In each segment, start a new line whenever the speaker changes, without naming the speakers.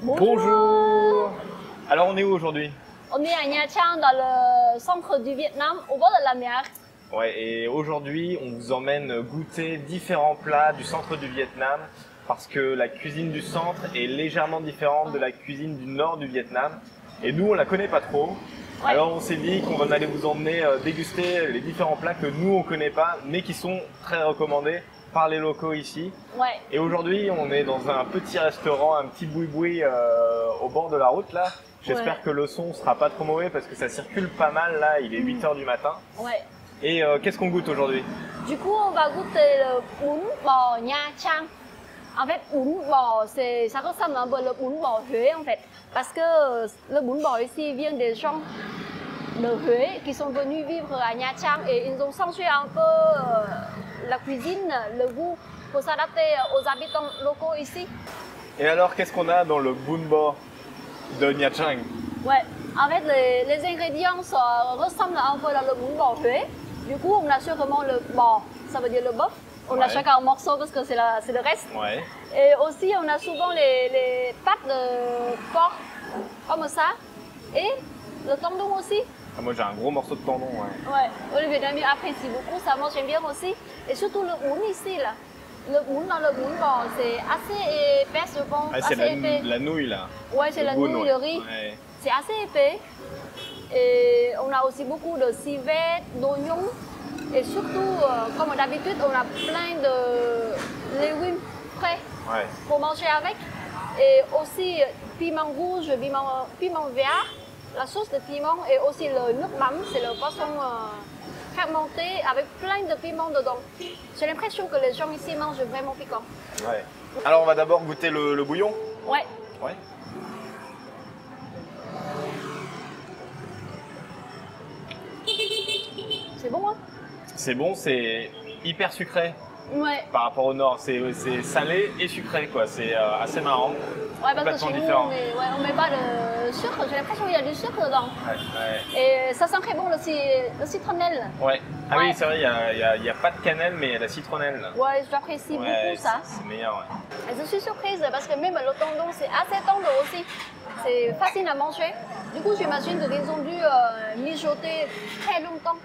Bonjour. Alors on est où aujourd'hui?
On est à Nha Trang, dans le centre du Vietnam, au bord de la mer.
Ouais, et aujourd'hui on vous emmène goûter différents plats du centre du Vietnam parce que la cuisine du centre est légèrement différente de la cuisine du nord du Vietnam. Et nous on la connaît pas trop.
Ouais.
Alors on s'est dit qu'on allait vous emmener déguster les différents plats que nous on connaît pas mais qui sont très recommandés par les locaux ici.
Ouais.
Et aujourd'hui on est dans un petit restaurant, un petit boui-boui au bord de la route là. J'espère que le son sera pas trop mauvais parce que ça circule pas mal là, il est 8h du matin.
Ouais.
Et qu'est-ce qu'on goûte aujourd'hui?
Du coup, on va goûter le bún bò Nha Trang. En fait, bún bò, ça ressemble un peu au bún bò Huế en fait. Parce que le bún bò ici vient des gens de Huế qui sont venus vivre à Nha Trang et ils ont changé un peu la cuisine, le goût pour s'adapter aux habitants locaux ici.
Et alors, qu'est-ce qu'on a dans le bún bò de Nha Trang?
Ouais, en fait, les ingrédients ressemblent un peu à le bún bò Huế. Du coup, on a sûrement le bò, ça veut dire le bœuf. On a chacun un morceau parce que c'est le reste.
Ouais.
Et aussi, on a souvent les pâtes de porc, comme ça. Et le tendon aussi.
Ah, moi, j'ai un gros morceau de tendon. Ouais.
Ouais, les Vietnamiens apprécient beaucoup ça. Moi, j'aime bien aussi. Et surtout le bún ici, là. Le bún dans le bún bò, c'est assez épais, je pense.
Ah, c'est la nouille là.
Ouais, c'est la nouille, le riz.
Ouais.
C'est assez épais. Et on a aussi beaucoup de civette, d'oignons. Et surtout, comme d'habitude, on a plein de légumes frais pour manger avec. Et aussi piment rouge, piment vert, la sauce de piment et aussi le nước mắm, c'est le poisson fermenté avec plein de piment dedans. J'ai l'impression que les gens ici mangent vraiment piquant.
Ouais. Alors on va d'abord goûter le bouillon.
Ouais.
Ouais.
C'est bon, hein?
C'est bon, c'est hyper sucré.
Ouais.
Par rapport au nord, c'est salé et sucré quoi. C'est assez marrant.
Ouais, parce que chez nous,
différent.
on met pas de sucre. J'ai l'impression qu'il y a du sucre dedans.
Ouais.
Et ça sent très bon le citronnelle.
Ouais. Ah oui, c'est vrai, il y a pas de cannelle, mais il y a la citronnelle.
Ouais, j'apprécie beaucoup ça.
C'est meilleur, ouais.
Et je suis surprise parce que même le tendon, c'est assez tendre aussi. C'est facile à manger. Du coup, j'imagine qu'ils ont dû mijoter très longtemps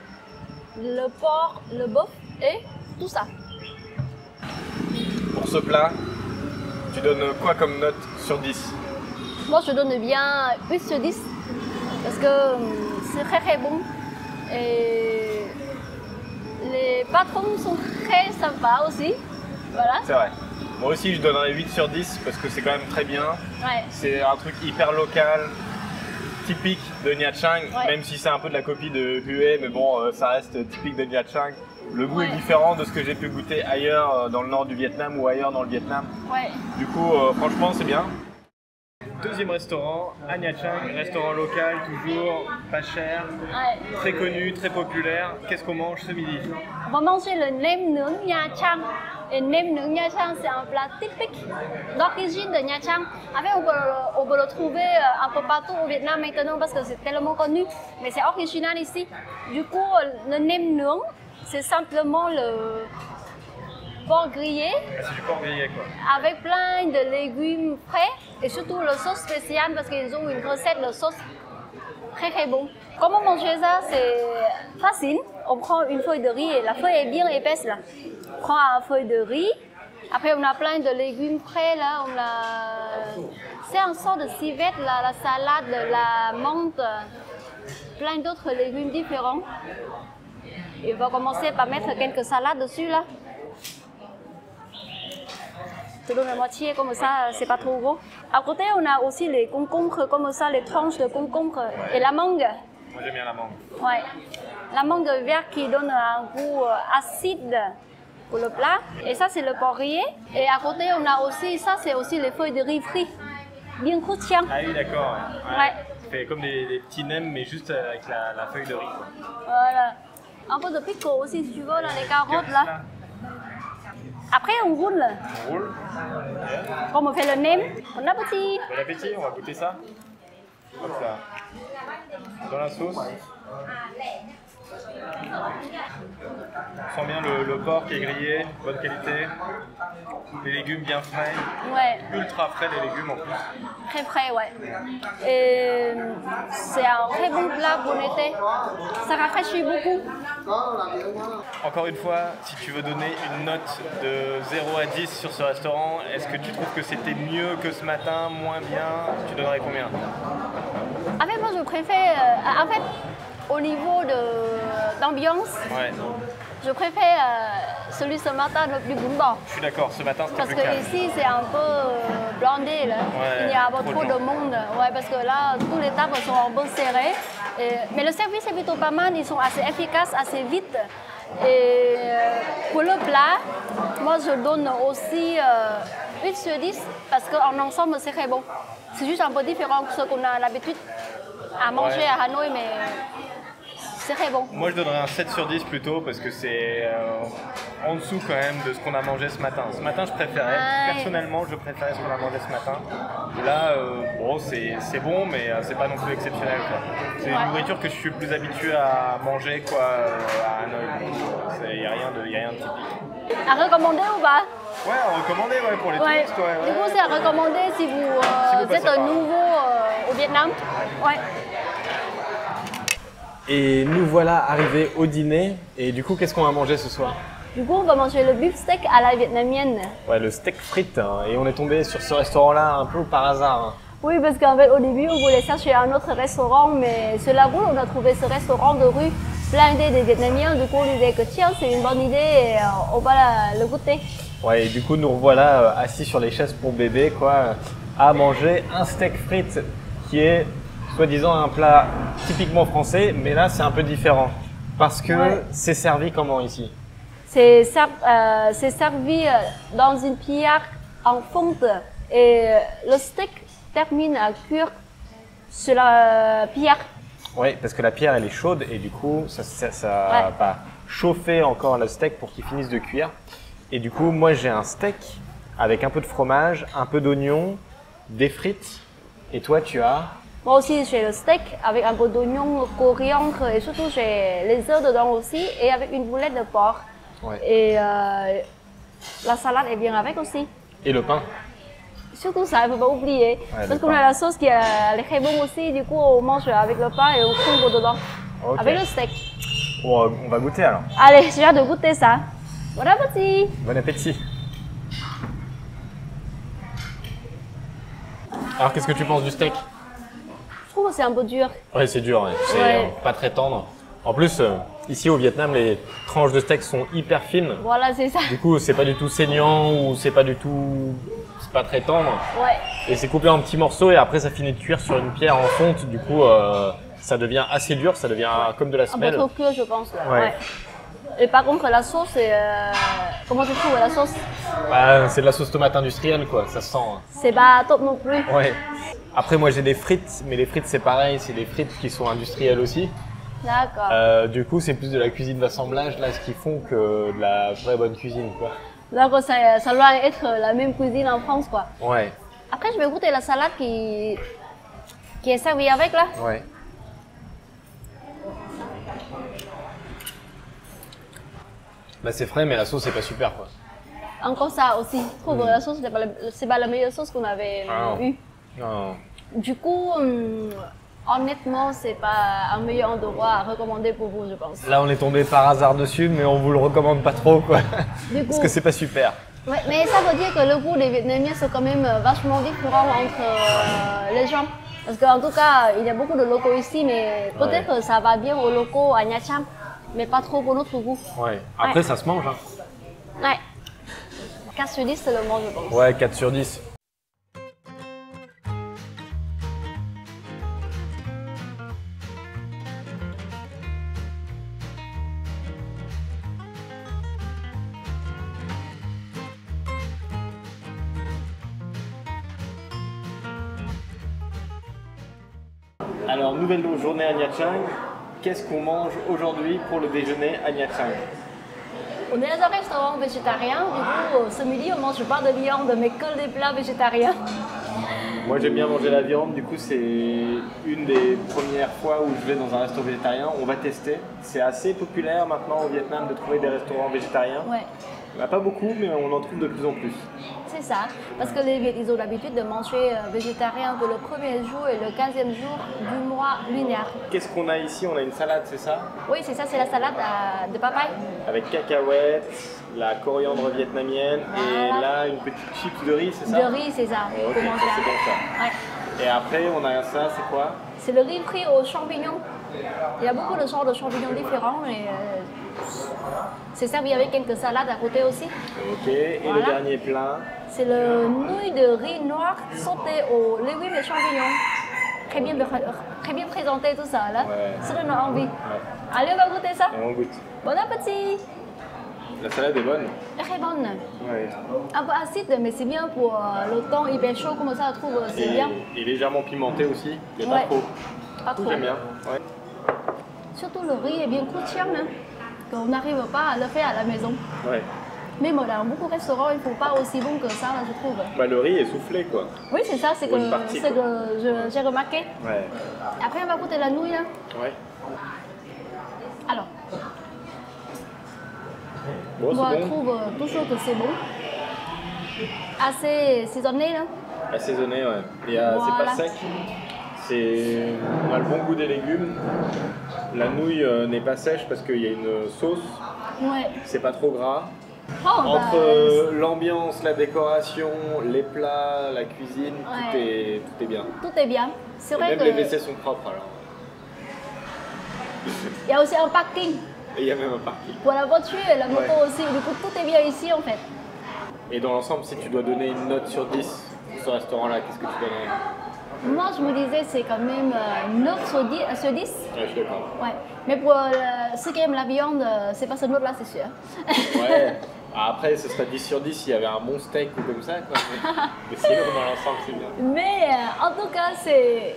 le porc, le bœuf et tout ça.
Pour ce plat, tu donnes quoi comme note sur 10?
Moi, je donne bien 8 sur 10 parce que c'est très bon. Et les patrons sont très sympas aussi. Voilà.
C'est vrai. Moi aussi, je donnerais 8 sur 10 parce que c'est quand même très bien.
Ouais.
C'est un truc hyper local, typique de Nha Trang,
Ouais.
même si c'est un peu de la copie de Huế, mais bon, ça reste typique de Nha Trang. Le goût est différent de ce que j'ai pu goûter ailleurs dans le nord du Vietnam ou ailleurs dans le Vietnam.
Ouais.
Du coup, franchement, c'est bien. Deuxième restaurant à Nha Trang, restaurant local, toujours pas cher,
Ouais.
très connu, très populaire. Qu'est-ce qu'on mange ce midi?
On va manger le nem nướng Nha Trang. Et nem nướng Nha Trang, c'est un plat typique d'origine de Nha Trang. En fait, on peut le trouver un peu partout au Vietnam maintenant parce que c'est tellement connu. Mais c'est original ici. Du coup, le nem nướng, c'est simplement le porc grillé.
C'est du porc grillé quoi.
Avec plein de légumes frais et surtout le sauce spéciale parce qu'ils ont une recette de sauce très bon. Comment manger ça? C'est facile. On prend une feuille de riz et la feuille est bien épaisse là. On prend une feuille de riz. Après on a plein de légumes frais là. C'est un sort de civette là, la salade, la menthe, plein d'autres légumes différents. Et on va commencer par mettre quelques salades dessus là. Je donne la moitié comme ça, c'est pas trop gros. À côté, on a aussi les concombres comme ça, les tranches de concombres et la mangue.
Moi j'aime bien la mangue.
Ouais. La mangue verte qui donne un goût acide pour le plat. Et ça, c'est le porc grillé. Et à côté, on a aussi, ça, c'est aussi les feuilles de riz frites, bien croustillantes.
Ah oui, d'accord.
Ouais.
Ça fait comme des petits nems, mais juste avec la feuille de riz. Quoi.
Voilà. Un peu de pickle aussi, si tu veux, là, les carottes là. Après, on roule.
On roule.
Comme on fait le nem. Bon appétit.
Bon appétit, on va goûter ça. Hop là. Dans la sauce. On sent bien le porc qui est grillé, bonne qualité. Les légumes bien frais.
Ouais,
Ultra frais les légumes en plus.
très frais, ouais. Et c'est un très bon plat pour l'été. Ça rafraîchit beaucoup.
Encore une fois, si tu veux donner une note de 0 à 10 sur ce restaurant, est-ce que tu trouves que c'était mieux que ce matin, moins bien? Tu donnerais combien?
En fait, moi, je préfère... en fait, au niveau d'ambiance,
Ouais,
je préfère celui ce matin le plus bon.
je suis d'accord, ce matin c'était
Parce
plus
que
calme.
ici, c'est un peu blindé. Là.
Ouais,
Il y a pas
trop
trop
de
de
gens.
monde. Ouais, parce que là, tous les tables sont un peu serrées. Mais le service est plutôt pas mal. Ils sont assez efficaces, assez vite. Et pour le plat, moi, je donne aussi 8 sur 10 parce qu'en ensemble, c'est très bon. C'est juste un peu différent de ce qu'on a l'habitude à manger
Ouais.
à Hanoï, mais c'est très bon.
Moi je donnerais un 7 sur 10 plutôt parce que c'est en dessous quand même de ce qu'on a mangé ce matin. Ce matin je préférais,
Ouais.
personnellement je préférais ce qu'on a mangé ce matin. Là bon c'est bon mais c'est pas non plus exceptionnel quoi. C'est
Ouais.
une nourriture que je suis plus habitué à manger quoi à Hanoï. Il n'y a rien de typique.
À recommander ou pas?
Ouais, à recommander ouais, pour les
Ouais.
touristes. Ouais,
Du coup,
ouais.
c'est à recommander si vous,
vous passez
êtes
par là.
nouveau au Vietnam. Ouais.
Et nous voilà arrivés au dîner. Et du coup, qu'est-ce qu'on va manger ce soir?
Du coup, on va manger le beef steak à la vietnamienne.
Ouais, le steak frites. Hein. Et on est tombé sur ce restaurant-là un peu par hasard. Hein.
Oui, parce qu'en fait, au début, on voulait chercher un autre restaurant, mais sur la route, on a trouvé ce restaurant de rue blindé des Vietnamiens. Du coup, on disait que tiens, c'est une bonne idée et on va le goûter.
Ouais, et du coup, nous revoilà assis sur les chaises pour bébé, quoi, à manger un steak frites qui est soi-disant un plat typiquement français, mais là, c'est un peu différent. Parce que
Ouais.
c'est servi comment ici?
C'est servi dans une pierre en fonte et le steak termine à cuire sur la pierre.
Oui, parce que la pierre, elle est chaude et du coup, ça
Ouais.
va chauffer encore le steak pour qu'il finisse de cuire. Et du coup, moi, j'ai un steak avec un peu de fromage, un peu d'oignon, des frites. Et toi, tu as...
Moi aussi, j'ai le steak avec un peu d'oignon, coriandre et surtout j'ai les œufs dedans aussi et avec une boulette de porc.
Ouais.
Et la salade est bien avec aussi.
Et le pain.
Surtout ça, il ne faut pas oublier.
le
Parce qu'on
pain.
a la sauce qui est très bonne aussi, du coup on mange avec le pain et on couvre dedans.
Ok.
Avec le steak.
Bon, on va goûter alors.
Allez, j'ai hâte de goûter ça. Bon appétit!
Bon appétit. Alors, qu'est-ce que tu penses du steak?
Je trouve que c'est un peu dur.
Ouais, c'est dur, ouais. C'est
Ouais.
pas très tendre. En plus, ici au Vietnam, les tranches de steak sont hyper fines.
Voilà, c'est ça.
Du coup, c'est pas du tout saignant ou c'est pas très tendre.
Ouais.
Et c'est coupé en petits morceaux et après ça finit de cuire sur une pierre en fonte. Du coup, ça devient assez dur, ça devient comme de la
Un peu
semelle.
trop cuit, je pense. Là.
Ouais.
Et par contre, la sauce, c'est. Comment tu trouves la sauce?
Bah, c'est de la sauce tomate industrielle, quoi. Ça se sent. Hein.
C'est pas top non plus.
Ouais. Après, moi j'ai des frites, mais les frites c'est pareil, c'est des frites qui sont industrielles aussi.
D'accord.
Du coup, c'est plus de la cuisine d'assemblage là, ce qu'ils font que de la vraie bonne cuisine, quoi.
Donc, ça doit être la même cuisine en France, quoi.
Ouais.
Après, je vais goûter la salade qui est servie avec, là.
Ouais. Bah c'est frais, mais la sauce c'est pas super, quoi.
Encore ça aussi. Je trouve que la sauce, c'est pas la meilleure sauce qu'on avait
Ah non.
eue.
Non.
Du coup, honnêtement, c'est pas un meilleur endroit à recommander pour vous, je pense.
Là, on est tombé par hasard dessus, mais on vous le recommande pas trop, quoi.
Du coup,
Parce que c'est pas super.
ouais, mais ça veut dire que le goût des Vietnamiens, c'est quand même vachement différent entre les gens. Parce qu'en tout cas, il y a beaucoup de locaux ici, mais peut-être que ça va bien aux locaux à Nha Trang, mais pas trop pour notre goût.
Ouais. Après,
Ouais.
ça se mange, hein.
Ouais. 4 sur 10, c'est le mot, je pense.
Ouais, 4 sur 10. Alors, nouvelle journée à Nha Trang. Qu'est-ce qu'on mange aujourd'hui pour le déjeuner à Nha Trang?
On est dans un restaurant végétarien, du coup, ce midi, on mange pas de viande, mais que des plats végétariens.
Moi j'aime bien manger la viande, du coup c'est une des premières fois où je vais dans un restaurant végétarien. On va tester. C'est assez populaire maintenant au Vietnam de trouver des restaurants végétariens.
Ouais.
Il n'y en a pas beaucoup, mais on en trouve de plus en plus.
C'est ça, parce que les Viet, ils ont l'habitude de manger végétarien pour le premier jour et le 15e jour du mois lunaire.
Qu'est-ce qu'on a ici? On a une salade, c'est ça?
Oui, c'est ça, c'est la salade de papaye.
Avec cacahuètes, la coriandre vietnamienne et
Voilà.
là une petite chips de riz, c'est ça?
De riz, c'est ça,
Ok,
pour manger.
c'est bon ça.
Ouais.
Et après on a ça, c'est quoi?
C'est le riz frit aux champignons. Il y a beaucoup de sortes de champignons différents et c'est servi avec quelques salades à côté aussi.
Ok, et
Voilà.
le dernier plat?
C'est le nouille de riz noir sauté aux légumes et champignons. Très bien présenté tout ça là.
Ouais.
Ça donne envie.
Ouais.
Allez, on va goûter ça.
Et on goûte.
Bon appétit.
La salade est bonne?
Très bonne.
Ouais.
Un peu acide, mais c'est bien pour le temps hyper chaud comme ça, je trouve, c'est bien.
Et légèrement pimenté aussi, mais
Ouais.
pas trop.
Pas trop.
J'aime bien. Ouais.
Surtout le riz est bien croustillant, hein, qu'on n'arrive pas à le faire à la maison.
Ouais.
Mais bon, dans beaucoup de restaurants, ils ne font pas aussi bon que ça, là, je trouve.
Bah, le riz est soufflé quoi.
Oui, c'est ça, c'est
Pour une partie,
que j'ai remarqué.
Ouais.
Après, on va goûter la nouille. Là.
Ouais.
Alors,
Bon,
moi,
c'est
je
bon.
trouve toujours que c'est bon. Assez saisonné, là.
Assaisonné, ouais. Et c'est
Voilà.
pas sec. On a le bon goût des légumes. La nouille n'est pas sèche parce qu'il y a une sauce.
Ouais.
C'est pas trop gras.
Oh,
Entre
bah,
l'ambiance, la décoration, les plats, la cuisine,
Ouais.
tout est bien.
tout est bien. C'est
Et
vrai
même
que
les WC sont propres alors.
il y a aussi un parking
Et il y a même un parking.
pour la voiture et la moto
Ouais.
aussi. Du coup, tout est bien ici, en fait.
Et dans l'ensemble, si tu dois donner une note sur 10 pour ce restaurant-là, qu'est-ce que tu donnerais?
Moi, je me disais, c'est quand même 9 sur 10.
Ouais, je suis d'accord.
Ouais. Mais pour ceux qui aiment la viande, c'est pas ce note-là, c'est sûr.
Ouais. Après, ce serait 10 sur 10 s'il y avait un bon steak ou comme ça, quoi. Mais sinon, dans l'ensemble, c'est bien.
Mais en tout cas, c'est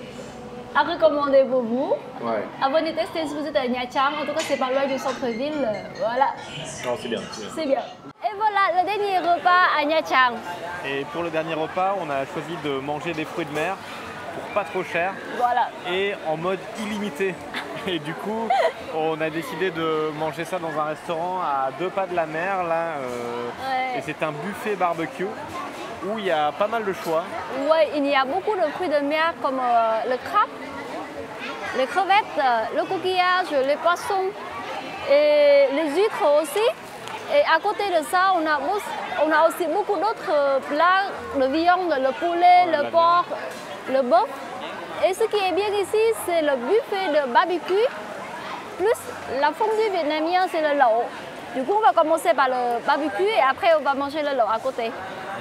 à recommander pour vous.
Ouais.
Venez tester si vous êtes à Nha Trang. En tout cas, c'est pas loin du centre-ville. Voilà,
Non, c'est bien, c'est bien.
c'est bien. Et voilà, le dernier repas à Nha Trang.
Et pour le dernier repas, on a choisi de manger des fruits de mer pour pas trop cher
Voilà.
et en mode illimité. Et du coup, on a décidé de manger ça dans un restaurant à 2 pas de la mer, là.
Ouais.
Et c'est un buffet barbecue où il y a pas mal de choix.
Ouais, il y a beaucoup de fruits de mer comme le crabe, les crevettes, le coquillage, les poissons et les huîtres aussi. Et à côté de ça, on a aussi beaucoup d'autres plats, de viande, le poulet,
la
le porc, le bœuf. Et ce qui est bien ici, c'est le buffet de barbecue, plus la fondue vietnamienne, c'est le lẩu. Du coup, on va commencer par le barbecue et après, on va manger le lẩu à côté.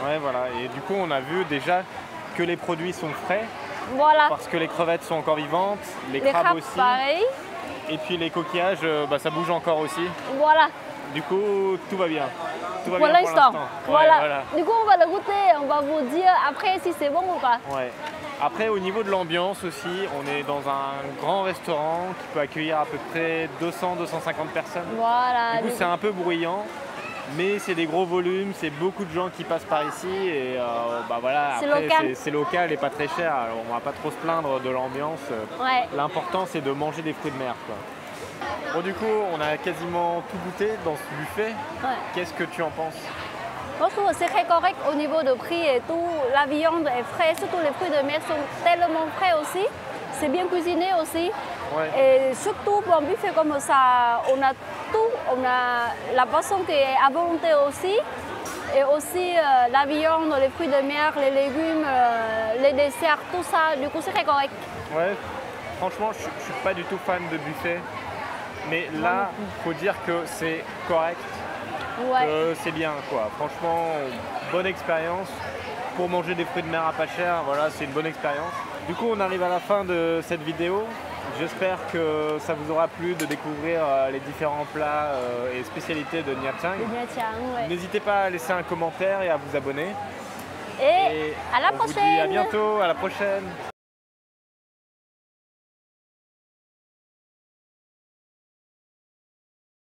Ouais, voilà. Et du coup, on a vu déjà que les produits sont frais
Voilà,
parce que les crevettes sont encore vivantes, les
les
crabes
crabes
aussi.
pareil.
Et puis les coquillages, ça bouge encore aussi.
Voilà.
Du coup, tout va bien. Tout va
Pour
bien
l'instant.
Ouais,
Voilà. Du coup, on va le goûter. On va vous dire après si c'est bon ou pas.
Ouais. Après, au niveau de l'ambiance aussi, on est dans un grand restaurant qui peut accueillir à peu près 200-250 personnes.
Voilà.
Du coup, c'est un peu bruyant, mais c'est des gros volumes, c'est beaucoup de gens qui passent par ici et voilà.
C'est
Après,
local.
c'est local et pas très cher. Alors, on va pas trop se plaindre de l'ambiance.
Ouais.
L'important, c'est de manger des fruits de mer, quoi. Bon, du coup, on a quasiment tout goûté dans ce buffet.
Ouais.
Qu'est-ce que tu en penses?
Moi, je trouve que c'est très correct au niveau de prix et tout. La viande est fraîche, surtout les fruits de mer sont tellement frais aussi. C'est bien cuisiné aussi.
Ouais.
Et surtout pour un buffet comme ça, on a tout. On a la boisson qui est à volonté aussi. Et aussi la viande, les fruits de mer, les légumes, les desserts, tout ça. Du coup, c'est très correct.
Ouais, franchement, je suis pas du tout fan de buffet. Mais là, faut dire que c'est correct.
Ouais.
C'est bien, quoi. Franchement, bonne expérience. Pour manger des fruits de mer à pas cher, voilà, c'est une bonne expérience. Du coup, on arrive à la fin de cette vidéo. J'espère que ça vous aura plu de découvrir les différents plats et spécialités de Nha Trang.
Nha Trang, ouais.
N'hésitez pas à laisser un commentaire et à vous abonner.
Et à la
on vous dit
prochaine.
à bientôt, à la prochaine.